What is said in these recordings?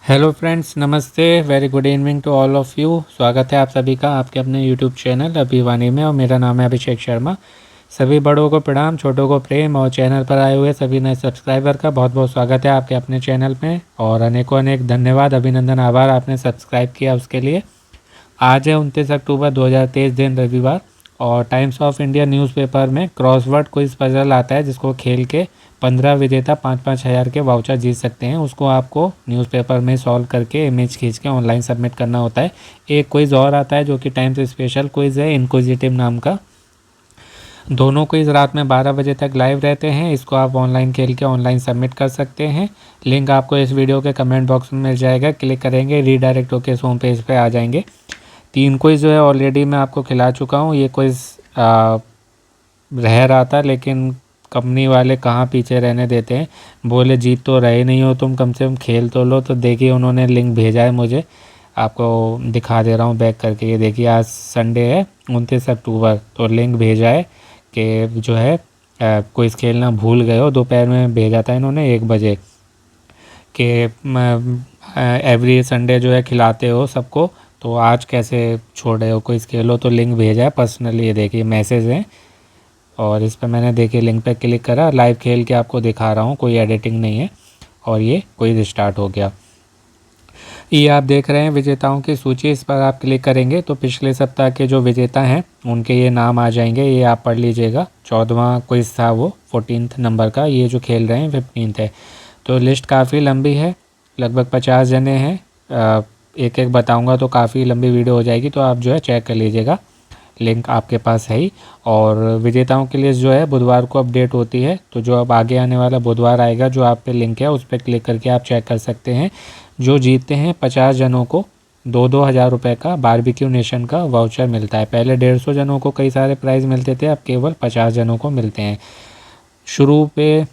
Hello friends, नमस्ते। Very good evening to all of you. स्वागत है आप सभी का आपके अपने यूट्यूब चैनल अभिवानी में, और मेरा नाम है अभिषेक शर्मा। सभी बड़ों को प्रणाम, छोटों को प्रेम, और चैनल पर आए हुए सभी नए सब्सक्राइबर का बहुत बहुत स्वागत है आपके अपने चैनल में। और अनेकों अनेक धन्यवाद, अभिनंदन, आभार आपने सब्सक्राइब किया उसके लिए। आज है 29 अक्टूबर 2023, दिन रविवार, और टाइम्स ऑफ इंडिया न्यूज़पेपर में क्रॉसवर्ड क्विज पजल आता है, जिसको खेल के 15 विजेता 5-5 हज़ार के वाउचर जीत सकते हैं। उसको आपको न्यूज़पेपर में सॉल्व करके इमेज खींच के ऑनलाइन सबमिट करना होता है। एक क्विज़ और आता है जो कि टाइम्स स्पेशल क्विज़ है, इनक्विजिटिव नाम का। दोनों क्विज़ रात में 12 बजे तक लाइव रहते हैं। इसको आप ऑनलाइन खेल के ऑनलाइन सबमिट कर सकते हैं। लिंक आपको इस वीडियो के कमेंट बॉक्स में मिल जाएगा। क्लिक करेंगे, रीडायरेक्ट होकर इस होम पेज पे आ जाएंगे। 3 क्विज़ जो है ऑलरेडी मैं आपको खिला चुका हूँ। ये क्विज़ रह रहा था, लेकिन कंपनी वाले कहाँ पीछे रहने देते हैं। बोले जीत तो रहे नहीं हो तुम, कम से कम खेल तो लो। तो देखिए उन्होंने लिंक भेजा है मुझे, आपको दिखा दे रहा हूँ बैक करके। ये देखिए, आज संडे है 29 अक्टूबर, तो लिंक भेजा है कि जो है क्विज़ खेलना भूल गए हो। दोपहर में भेजा था इन्होंने 1 बजे कि एवरी संडे जो है खिलाते हो सबको, तो आज कैसे छोड़ रहे हो, क्विज़ खेलो। तो लिंक भेजा है पर्सनली, ये देखिए मैसेज है। और इस पर मैंने देखिए लिंक पे क्लिक करा, लाइव खेल के आपको दिखा रहा हूँ, कोई एडिटिंग नहीं है। और ये क्विज़ स्टार्ट हो गया। ये आप देख रहे हैं विजेताओं की सूची। इस पर आप क्लिक करेंगे तो पिछले सप्ताह के जो विजेता हैं उनके ये नाम आ जाएंगे। ये आप पढ़ लीजिएगा। 14वां क्विज़ था वो, 14th नंबर का। ये जो खेल रहे हैं 15th है। तो लिस्ट काफ़ी लंबी है, लगभग 50 जने हैं। एक एक बताऊंगा तो काफ़ी लंबी वीडियो हो जाएगी, तो आप जो है चेक कर लीजिएगा। लिंक आपके पास है ही। और विजेताओं की लिस्ट जो है बुधवार को अपडेट होती है। तो जो अब आगे आने वाला बुधवार आएगा, जो आप पे लिंक है उस पर क्लिक करके आप चेक कर सकते हैं। जो जीतते हैं 50 जनों को 2-2 हज़ार रुपये का बारबेक्यू नेशन का वाउचर मिलता है। पहले 150 जनों को कई सारे प्राइज़ मिलते थे, अब केवल 50 जनों को मिलते हैं। शुरू पे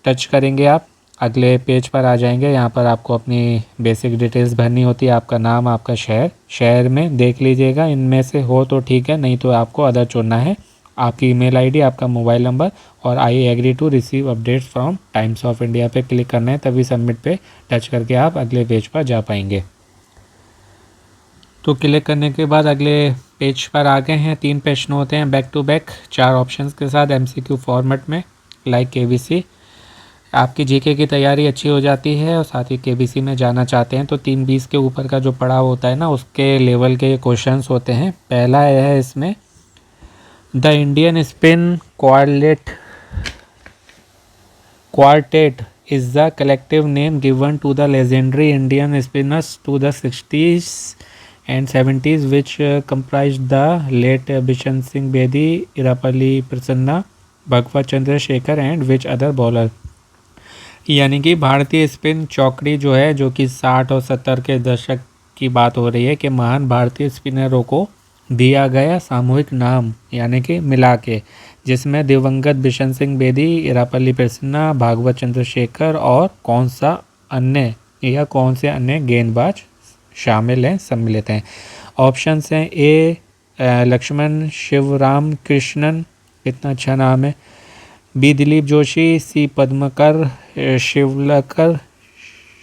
टच करेंगे आप, अगले पेज पर आ जाएंगे। यहाँ पर आपको अपनी बेसिक डिटेल्स भरनी होती है। आपका नाम, आपका शहर में देख लीजिएगा, इनमें से हो तो ठीक है, नहीं तो आपको अदर चुनना है। आपकी ईमेल आईडी, आपका मोबाइल नंबर, और I agree to receive updates from Times of India पे क्लिक करना है। तभी सबमिट पे टच करके आप अगले पेज पर जा पाएंगे। तो क्लिक करने के बाद अगले पेज पर आ गए हैं। 3 प्रश्न होते हैं बैक टू बैक, 4 ऑप्शंस के साथ, एमसीक्यू फॉर्मेट में, लाइक केबीसी। आपकी जीके की तैयारी अच्छी हो जाती है और साथ ही केबीसी में जाना चाहते हैं तो 320 के ऊपर का जो पड़ाव होता है ना, उसके लेवल के क्वेश्चंस होते हैं। पहला है इसमें, the Indian spin quartet is the collective name given to the legendary Indian spinners to the 60s and 70s, which comprised the late Bishan Singh Bedi, Irapalli Prasanna, Bhagwat Chandra Shekhar and which other bowler। यानी कि भारतीय spin चौकड़ी जो है, जो कि 60 और 70 के दशक की बात हो रही है, कि महान भारतीय स्पिनरों को दिया गया सामूहिक नाम, यानी कि मिला के, जिसमें दिवंगत बिशन सिंह बेदी, इरापल्ली प्रसन्ना, भागवत चंद्रशेखर और कौन से अन्य गेंदबाज शामिल हैं, सम्मिलित हैं। ऑप्शंस हैं, ए लक्ष्मण शिवराम कृष्णन, कितना अच्छा नाम है, बी दिलीप जोशी, सी पद्मकर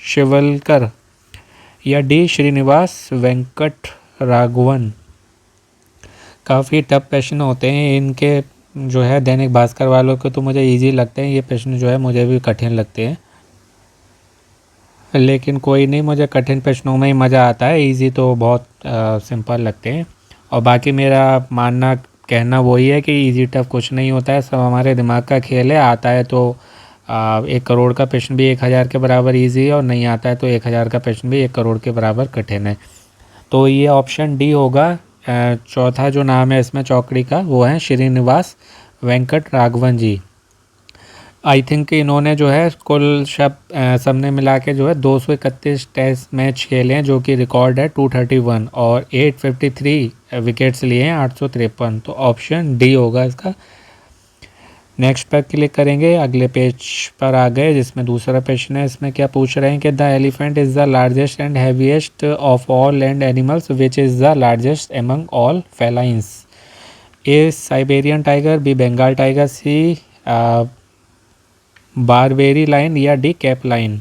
शिवलकर, या डी श्रीनिवास वेंकट राघवन। काफ़ी टफ प्रश्न होते हैं इनके, जो है दैनिक भास्कर वालों को तो मुझे इजी लगते हैं ये प्रश्न, जो है मुझे भी कठिन लगते हैं। लेकिन कोई नहीं, मुझे कठिन प्रश्नों में ही मज़ा आता है, इजी तो बहुत सिंपल लगते हैं। और बाकी मेरा मानना कहना वही है कि इजी टफ कुछ नहीं होता है, सब हमारे दिमाग का खेल है। आता है तो 1 करोड़ का प्रश्न भी 1000 के बराबर इजी है, और नहीं आता है तो 1000 का प्रश्न भी 1 करोड़ के बराबर कठिन है। तो ये ऑप्शन डी होगा। चौथा जो नाम है इसमें चौकड़ी का, वो है श्रीनिवास वेंकट राघवन जी। आई थिंक इन्होंने जो है कुल सबने मिला के जो है 231 टेस्ट मैच खेले हैं, जो कि रिकॉर्ड है 231, और 853 विकेट्स लिए हैं, 853। तो ऑप्शन डी होगा इसका। नेक्स्ट पर क्लिक करेंगे, अगले पेज पर आ गए, जिसमें दूसरा प्रश्न है। इसमें क्या पूछ रहे हैं कि the elephant is the largest and heaviest of all land animals which is the largest among all felines. A Siberian tiger, B Bengal tiger, C Barbary lion, या डी कैप लाइन।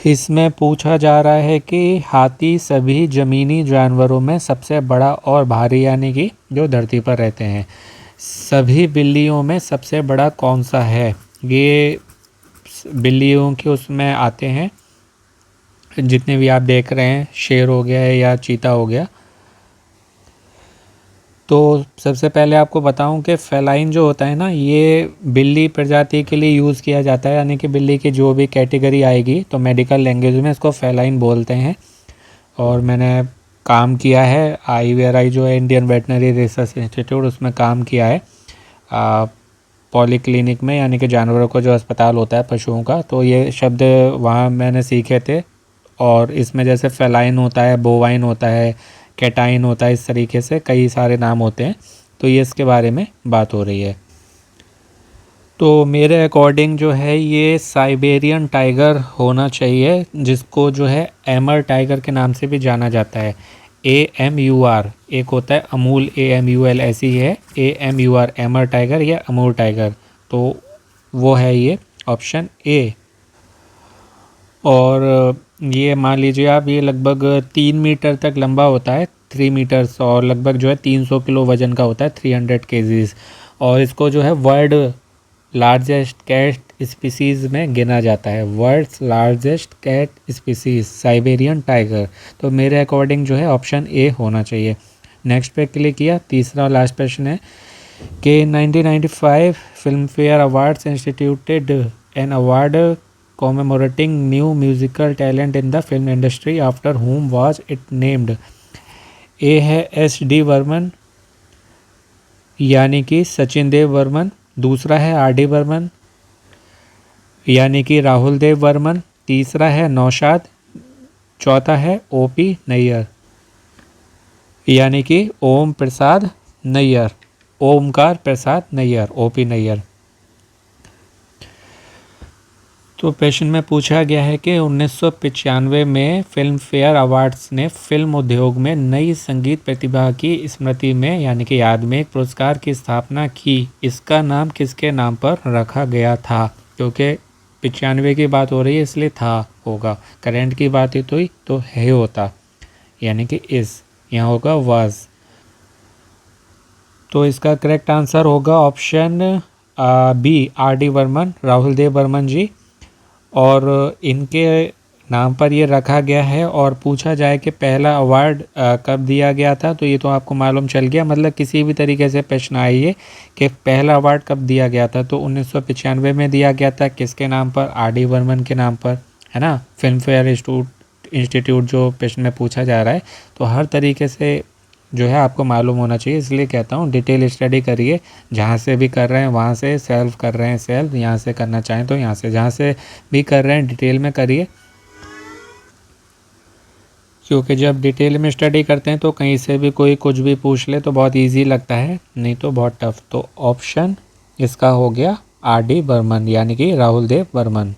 इसमें पूछा जा रहा है कि हाथी सभी ज़मीनी जानवरों में सबसे बड़ा और भारी, यानी कि जो धरती पर रहते हैं, सभी बिल्लियों में सबसे बड़ा कौन सा है। ये बिल्लियों के उसमें आते हैं, जितने भी आप देख रहे हैं, शेर हो गया है या चीता हो गया। तो सबसे पहले आपको बताऊं कि फेलाइन जो होता है ना, ये बिल्ली प्रजाति के लिए यूज़ किया जाता है, यानी कि बिल्ली की जो भी कैटेगरी आएगी तो मेडिकल लैंग्वेज में इसको फेलाइन बोलते हैं। और मैंने काम किया है IVRI जो है इंडियन वेटनरी रिसर्च इंस्टीट्यूट, उसमें काम किया है पॉलीक्लिनिक में, यानी कि जानवरों का जो अस्पताल होता है पशुओं का, तो ये शब्द वहाँ मैंने सीखे थे। और इसमें जैसे फेलाइन होता है, बोवाइन होता है, कैटाइन होता है, इस तरीके से कई सारे नाम होते हैं। तो ये इसके बारे में बात हो रही है। तो मेरे अकॉर्डिंग जो है ये साइबेरियन टाइगर होना चाहिए, जिसको जो है एमर टाइगर के नाम से भी जाना जाता है। AMUR, एक होता है अमूल, AMUL, ऐसी है AMUR, एमर टाइगर या अमूल टाइगर। तो वो है ये ऑप्शन ए। और ये मान लीजिए आप, ये लगभग 3 मीटर तक लंबा होता है, 3 मीटर्स, और लगभग जो है 300 किलो वजन का होता है, 300 केजीज। और इसको जो है वर्ल्ड लार्जेस्ट कैट स्पीसीज़ में गिना जाता है, world's largest cat species Siberian tiger. तो मेरे अकॉर्डिंग जो है ऑप्शन ए होना चाहिए। नेक्स्ट पे क्लिक किया। तीसरा और लास्ट क्वेश्चन है कि 1995 film fair awards instituted an award commemorating new musical talent in the film industry, after whom was it named। ए है SD वर्मन, यानी कि सचिन देव वर्मन। दूसरा है RD वर्मन, यानी कि राहुल देव वर्मन। तीसरा है नौशाद। चौथा है OP नैयर, यानी कि ओम प्रसाद नैयर, ओमकार प्रसाद नैयर, OP नैयर। तो प्रश्न में पूछा गया है कि 1995 में फिल्म फेयर अवार्ड्स ने फिल्म उद्योग में नई संगीत प्रतिभा की स्मृति में, यानी कि याद में, एक पुरस्कार की स्थापना की। इसका नाम किसके नाम पर रखा गया था। क्योंकि 95 की बात हो रही है इसलिए था होगा, करंट की बात हुई तो है होता, यानी कि इस यहाँ होगा वाज। तो इसका करेक्ट आंसर होगा option B, RD Burman, Rahul Dev Burman ji. और इनके नाम पर ये रखा गया है। और पूछा जाए कि पहला अवार्ड कब दिया गया था, तो ये तो आपको मालूम चल गया, मतलब किसी भी तरीके से प्रश्न आइए कि पहला अवार्ड कब दिया गया था, तो 1995 में दिया गया था। किसके नाम पर, RD वर्मन के नाम पर, है ना। फिल्म फेयर इंस्टीट्यूट जो प्रश्न में पूछा जा रहा है, तो हर तरीके से जो है आपको मालूम होना चाहिए, इसलिए कहता हूँ डिटेल स्टडी करिए। जहाँ से भी कर रहे हैं वहाँ से, सेल्फ कर रहे हैं सेल्फ, यहाँ से करना चाहें तो यहाँ से, जहाँ से भी कर रहे हैं डिटेल में करिए। क्योंकि जब डिटेल में स्टडी करते हैं तो कहीं से भी कोई कुछ भी पूछ ले तो बहुत इजी लगता है, नहीं तो बहुत टफ। तो ऑप्शन इसका हो गया RD वर्मन, यानी कि राहुल देव वर्मन।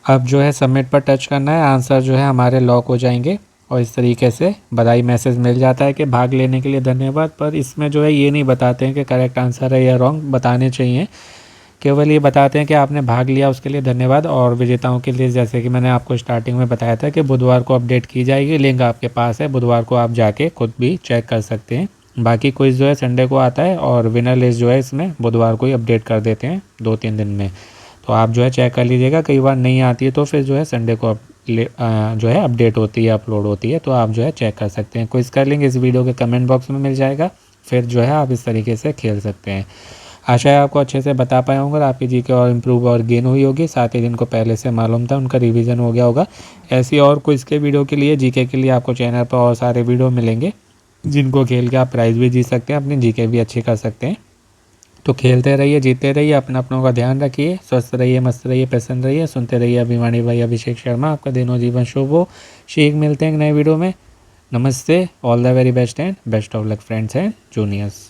अब जो है सबमिट पर टच करना है, आंसर जो है हमारे लॉक हो जाएंगे। और इस तरीके से बधाई मैसेज मिल जाता है कि भाग लेने के लिए धन्यवाद। पर इसमें जो है ये नहीं बताते हैं कि करेक्ट आंसर है या रॉन्ग, बताने चाहिए। केवल ये बताते हैं कि आपने भाग लिया, उसके लिए धन्यवाद। और विजेताओं के लिए, जैसे कि मैंने आपको स्टार्टिंग में बताया था कि बुधवार को अपडेट की जाएगी, लिंक आपके पास है, बुधवार को आप जाके खुद भी चेक कर सकते हैं। बाकी क्विज़ जो है संडे को आता है, और विनर लिस्ट जो है इसमें बुधवार को ही अपडेट कर देते हैं 2-3 दिन में। तो आप जो है चेक कर लीजिएगा, कई बार नहीं आती है तो फिर जो है संडे को जो है अपडेट होती है, अपलोड होती है, तो आप जो है चेक कर सकते हैं। क्विज़ का लिंक इस वीडियो के कमेंट बॉक्स में मिल जाएगा, फिर जो है आप इस तरीके से खेल सकते हैं। आशा है आपको अच्छे से बता पाए होंगे, आपकी जीके और इम्प्रूव और गेन हुई होगी। साथ ही जिनको पहले से मालूम था उनका रिवीजन हो गया होगा। ऐसी और क्विज़ के वीडियो के लिए, जीके के लिए आपको चैनल पर और सारे वीडियो मिलेंगे, जिनको खेल के आप प्राइज़ भी जीत सकते हैं, अपनी जीके भी अच्छी कर सकते हैं। तो खेलते रहिए, जीतते रहिए, अपनों का ध्यान रखिए, स्वस्थ रहिए, मस्त रहिए, प्रसन्न रहिए। सुनते रहिए अभिमानी भाई अभिषेक शर्मा। आपका दिन हो जीवन शुभ हो। शीघ्र मिलते हैं एक नए वीडियो में। नमस्ते, all the very best and best of luck friends and juniors.